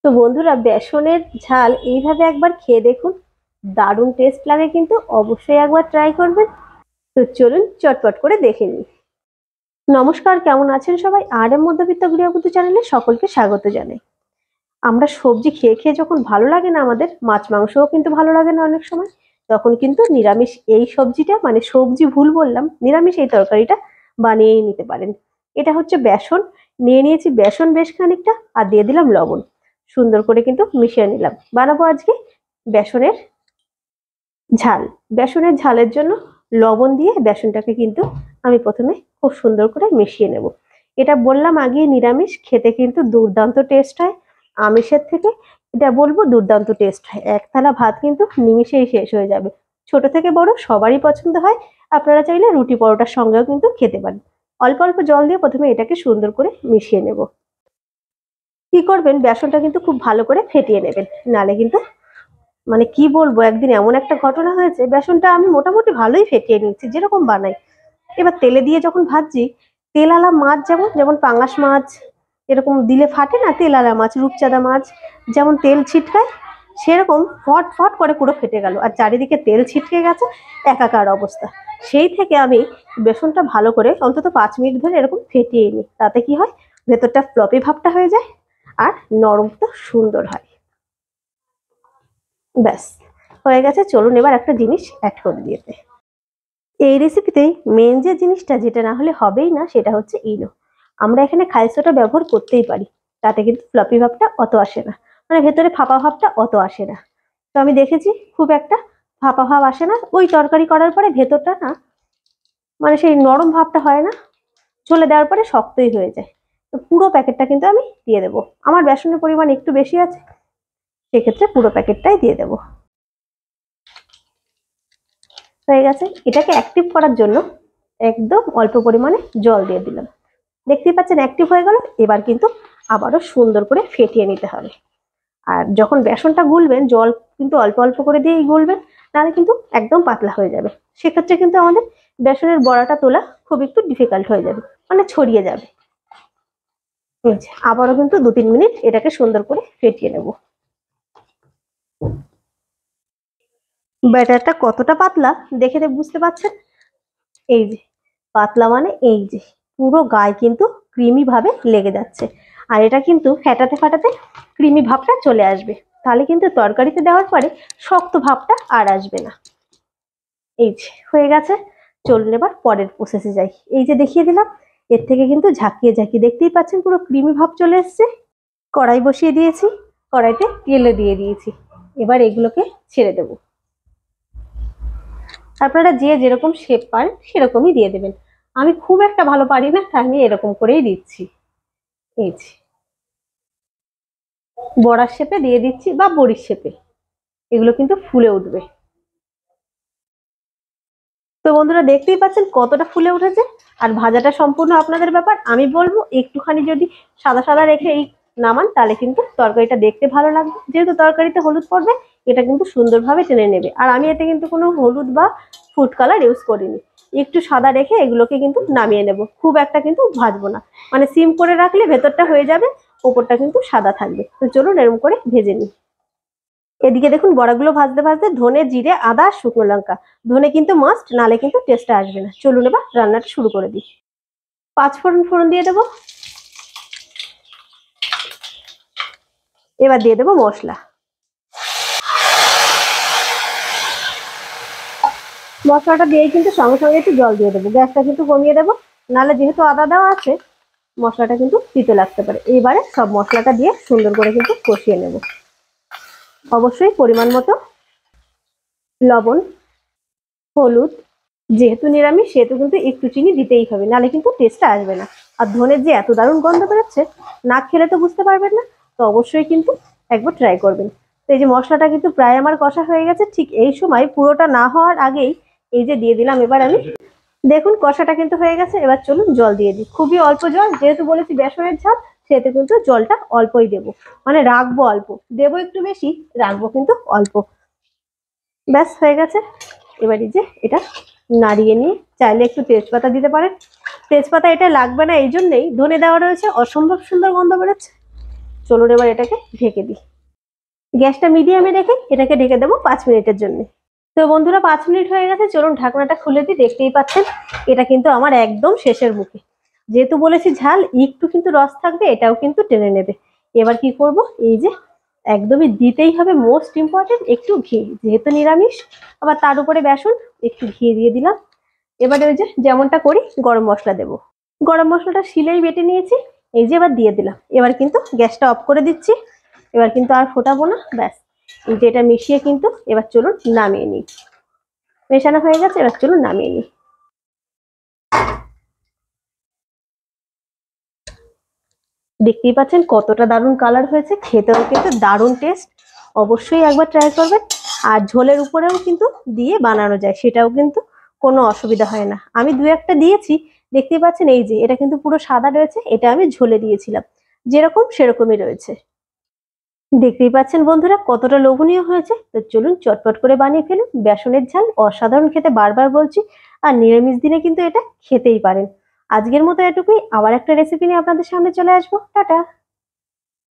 তো বন্ধুরা, বেসনের ঝাল এইভাবে একবার খেয়ে দেখুন, দারুণ টেস্ট লাগে, কিন্তু অবশ্যই একবার ট্রাই করবেন। তো চলুন চটপট করে দেখে নিই। নমস্কার, কেমন আছেন সবাই? আর মধ্যবিত্ত গৃহবধূ চ্যানেলে সকলকে স্বাগত জানাই। আমরা সবজি খেয়ে খেয়ে যখন ভালো লাগে না, আমাদের মাছ মাংসও কিন্তু ভালো লাগে না অনেক সময়, তখন কিন্তু নিরামিষ এই সবজিটা, মানে সবজি ভুল বললাম, নিরামিষ এই তরকারিটা বানিয়েই নিতে পারেন। এটা হচ্ছে বেসন। নিয়ে নিয়েছি বেসন বেশ খানিকটা, আর দিয়ে দিলাম লবণ। সুন্দর করে কিন্তু মিশিয়ে নিলাম। বানাবো আজকে বেসনের ঝাল। বেসনের ঝালের জন্য লবণ দিয়ে বেসনটাকে কিন্তু আমি প্রথমে খুব সুন্দর করে মিশিয়ে নেব। এটা বললাম আগে, নিরামিষ খেতে কিন্তু দুর্দান্ত টেস্ট হয়। আমিষের থেকে এটা বলবো দুর্দান্ত টেস্ট হয়। এক থালা ভাত কিন্তু নিমিষেই শেষ হয়ে যাবে। ছোট থেকে বড় সবারই পছন্দ হয়। আপনারা চাইলে রুটি পরোটার সঙ্গেও কিন্তু খেতে পারেন। অল্প অল্প জল দিয়ে প্রথমে এটাকে সুন্দর করে মিশিয়ে নেব। কি করবেন, বেসনটা কিন্তু খুব ভালো করে ফেটিয়ে নেবেন, নালে কিন্তু মানে কি বলবো, একদিন এমন একটা ঘটনা হয়েছে, বেসনটা আমি মোটামুটি ভালোই ফেটিয়ে নিচ্ছি যেরকম বানাই। এবার তেলে দিয়ে যখন ভাজছি, তেলালা মাছ যেমন যেমন পাঙাশ মাছ এরকম দিলে ফাটে না, তেলালা মাছ, রূপচাঁদা মাছ যেমন তেল ছিটকায়, সেরকম ফট ফট করে পুরো ফেটে গেল, আর চারিদিকে তেল ছিটকে গেছে, একাকার অবস্থা। সেই থেকে আমি বেসনটা ভালো করে অন্তত 5 মিনিট ধরে এরকম ফেটিয়ে নিই। তাতে কি হয়, ভেতরটা ফ্লপি ভাবটা হয়ে যায়, আর নরমটা সুন্দর হয়। ব্যাস, হয়ে গেছে। চলুন এবার একটা জিনিস অ্যাড করে দিয়েছে এই রেসিপিতে। মেন যে জিনিসটা, যেটা না হলে হবেই না, সেটা হচ্ছে ইনো। আমরা এখানে খাই সোডা ব্যবহার করতেই পারি, তাতে কিন্তু ফ্লপি ভাবটা অত আসে না, মানে ভেতরে ফাঁপা ভাবটা অত আসে না। তো আমি দেখেছি খুব একটা ফাঁপা ভাব আসে না। ওই তরকারি করার পরে ভেতরটা না, মানে সেই নরম ভাবটা হয় না, ছলে দেওয়ার পরে শক্তই হয়ে যায়। তো পুরো প্যাকেটটা কিন্তু আমি দিয়ে দেবো। আমার বেসনের পরিমাণ একটু বেশি আছে, সেক্ষেত্রে পুরো প্যাকেটটাই দিয়ে দেবো। হয়ে গেছে। এটাকে অ্যাক্টিভ করার জন্য একদম অল্প পরিমাণে জল দিয়ে দিলাম। দেখতেই পাচ্ছেন অ্যাক্টিভ হয়ে গেল। এবার কিন্তু আবারও সুন্দর করে ফেটিয়ে নিতে হবে। আর যখন বেসনটা গুলবেন, জল কিন্তু অল্প অল্প করে দিয়েই গুলবেন, নাহলে কিন্তু একদম পাতলা হয়ে যাবে। সেক্ষেত্রে কিন্তু আমাদের বেসনের বড়াটা তোলা খুব একটু ডিফিকাল্ট হয়ে যাবে, মানে ছড়িয়ে যাবে। আবারও কিন্তু 2-3 মিনিট এটাকে সুন্দর করে ফেটিয়ে নেব। ব্যাটারটা কতটা পাতলা দেখে বুঝতে পারছেন। এই যে পাতলা, মানে এই যে পুরো গায়ে কিন্তু ক্রিমি ভাবে লেগে যাচ্ছে। আর এটা কিন্তু ফেটাতে ফাটাতে ক্রিমি ভাবটা চলে আসবে, তাহলে কিন্তু তরকারিতে দেওয়ার পরে শক্ত ভাবটা আর আসবে না। এই যে হয়ে গেছে। চলুন এবার পরের প্রসেসে যাই। এই যে দেখিয়ে দিলাম, এর থেকে কিন্তু ঝাঁকিয়ে ঝাঁকিয়ে দেখতেই পাচ্ছেন পুরো ক্রিমি ভাব চলে এসছে। কড়াই বসিয়ে দিয়েছি, কড়াইতে তেলে দিয়ে দিয়েছি। এবার এগুলোকে ছেড়ে দেব। আপনারা যে যেরকম শেপ পারেন সেরকমই দিয়ে দেবেন। আমি খুব একটা ভালো পারি না, তাই আমি এরকম করেই দিচ্ছি। এই যে বড়ার শেপে দিয়ে দিচ্ছি, বা বড়ির শেপে, এগুলো কিন্তু ফুলে উঠবে। তো বন্ধুরা, দেখতেই পাচ্ছেন কতটা ফুলে উঠেছে। আর ভাজাটা সম্পূর্ণ আপনাদের ব্যাপার। আমি বলবো একটুখানি যদি সাদা সাদা রেখে এই নামান, তাহলে কিন্তু তরকারিটা দেখতে ভালো লাগবে। যেহেতু তরকারিতে হলুদ পড়বে, এটা কিন্তু সুন্দরভাবে টেনে নেবে। আর আমি এতে কিন্তু কোনো হলুদ বা ফুড কালার ইউজ করিনি। একটু সাদা রেখে এগুলোকে কিন্তু নামিয়ে নেব। খুব একটা কিন্তু ভাজবো না, মানে সিম করে রাখলে ভেতরটা হয়ে যাবে, ওপরটা কিন্তু সাদা থাকবে। তো চলুন এরকম করে ভেজে নিই। এদিকে দেখুন বড়াগুলো ভাজতে ভাজতে ধনে, জিরে, আদা, শুকনো লঙ্কা, ধনে কিন্তু মাস্ট, নালে কিন্তু টেস্টটা আসবে না। চলুন এবার রান্নাটা শুরু করে দিই। 5 ফোড়ন ফোড়ন দিয়ে দেবো। এবার দিয়ে দেবো মশলা। মশলাটা দিয়ে কিন্তু সঙ্গে সঙ্গে একটু জল দিয়ে দেবো। গ্যাসটা কিন্তু কমিয়ে দেবো, নাহলে যেহেতু আদা দেওয়া আছে, মশলাটা কিন্তু তিতে লাগতে পারে। এইবারে সব মশলাটা দিয়ে সুন্দর করে কিন্তু কষিয়ে নেব। অবশ্যই পরিমাণ মতো লবণ, হলুদ, যেহেতু নিরামিষ সেহেতু কিন্তু একটু চিনি দিতেই হবে, নাহলে কিন্তু টেস্টটা আসবে না। আর ধনের যে এত দারুণ গন্ধ বেরোচ্ছে, না খেলে তো বুঝতে পারবেন না। তো অবশ্যই কিন্তু একবার ট্রাই করবেন। তো এই যে মশলাটা কিন্তু প্রায় আমার কষা হয়ে গেছে। ঠিক এই সময়, পুরোটা না হওয়ার আগেই, এই যে দিয়ে দিলাম এবার আমি। দেখুন কষাটা কিন্তু হয়ে গেছে। এবার চলুন জল দিয়ে দিই, খুবই অল্প জল, যেহেতু বলেছি বেসনের ঝাল, সেহেতু কিন্তু জলটা অল্পই দেবো, মানে রাখবো অল্প, দেবো একটু বেশি, রাখবো কিন্তু অল্প। ব্যাস হয়ে গেছে। এবার এই যে এটা নাড়িয়ে নিয়ে চাইলে একটু তেজপাতা দিতে পারেন। তেজপাতা এটা লাগবে না, এই জন্যেই ধনে দেওয়া রয়েছে, অসম্ভব সুন্দর গন্ধ বেরোচ্ছে। চলুন এবার এটাকে ঢেকে দিই। গ্যাসটা মিডিয়ামে রেখে এটাকে ঢেকে দেবো 5 মিনিটের জন্য। তো বন্ধুরা 5 মিনিট হয়ে গেছে, চলুন ঢাকনাটা খুলে দিই। দেখতেই পাচ্ছেন এটা কিন্তু আমার একদম শেষের মুখে। যেহেতু বলেছি ঝাল, একটু কিন্তু রস থাকবে, এটাও কিন্তু টেনে নেবে। এবার কি করব, এই যে একদমই দিতেই হবে মোস্ট ইম্পর্টেন্ট একটু ঘি, যেহেতু নিরামিষ আবার তার উপরে বেসন, একটু ঘি দিয়ে দিলাম। এবারে ওই যে যেমনটা করি গরম মশলা দেবো। গরম মশলাটা শিলেই বেটে নিয়েছি, এই যে এবার দিয়ে দিলাম। এবার কিন্তু গ্যাসটা অফ করে দিচ্ছি। এবার কিন্তু আর ফোটাবো না, ব্যাস। এই যে এটা মিশিয়ে কিন্তু এবার চলুন নামিয়ে নিই। মেশানো হয়ে গেছে, এবার চলুন নামিয়ে নিই। দেখতেই পাচ্ছেন কতটা দারুণ কালার হয়েছে, খেতেও কিন্তু দারুণ টেস্ট। অবশ্যই একবার ট্রাই করবেন। আর ঝোলের উপরেও কিন্তু দিয়ে বানানো যায়, সেটাও কিন্তু কোনো অসুবিধা হয় না। আমি দু একটা দিয়েছি, দেখতেই পাচ্ছেন এই যে এটা কিন্তু পুরো সাদা রয়েছে, এটা আমি ঝোলে দিয়েছিলাম, যেরকম সেরকমই রয়েছে। দেখতেই পাচ্ছেন বন্ধুরা কতটা লোভনীয় হয়েছে। তো চলুন চটপট করে বানিয়ে ফেলুন। বেসনের ঝাল অসাধারণ খেতে, বারবার বলছি। আর নিরামিষ দিনে কিন্তু এটা খেতেই পারেন। আজকের মতো এটুকুই, আবার একটা রেসিপি নিয়ে আপনাদের সামনে চলে আসবো। টাটা।